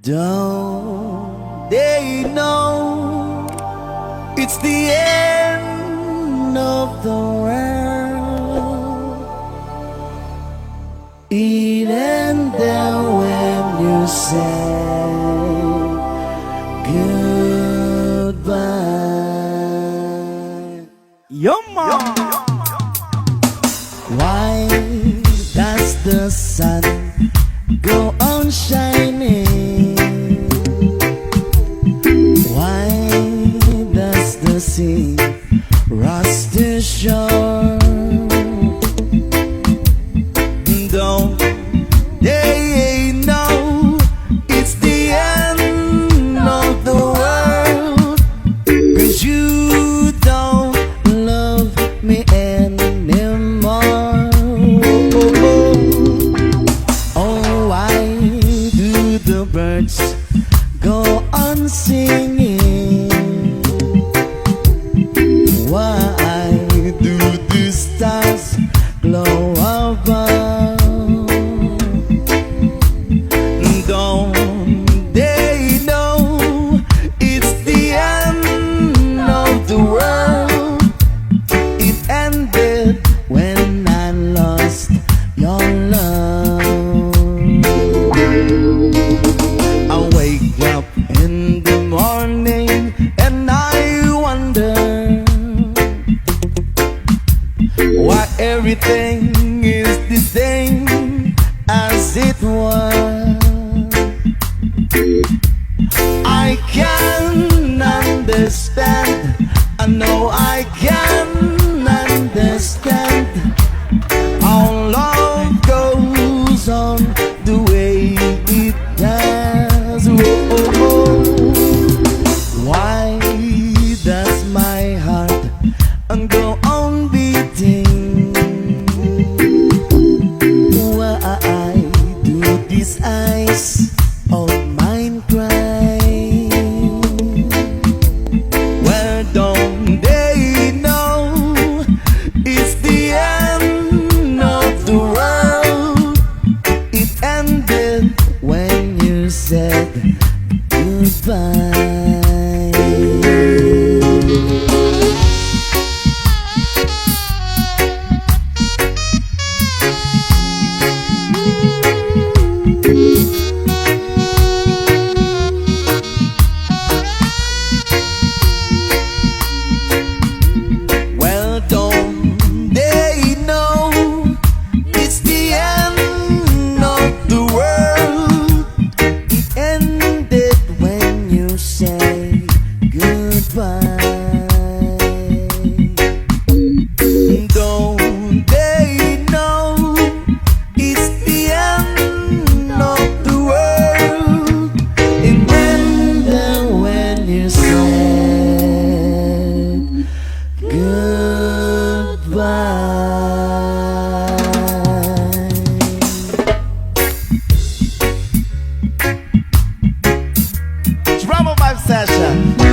Don't they know it's the end of the world? It ended when you say goodbye. Yo, man. Why does the sun go on shining? Why does the sea rush to shore? Don't they know it's the end of the world? 'Cause you don't love me anymore. Oh, why do the birds go on singing? Why do the stars glow above? Don't they know it's the end of the world? It ended when I lost your love. I wake up in the morning and I wonder why everything is the same as it was. I can understand, I know I can understand how love goes on the way it does. Why does my heart go on beating? Why do these eyes of mine cry? Well, don't they know it's the end of the world? It ended when you said goodbye. Well, don't they know it's the end of the world? It ended when you say goodbye. Don't they know it's the end of the world? It ended when you said goodbye. Drama Vibe Session.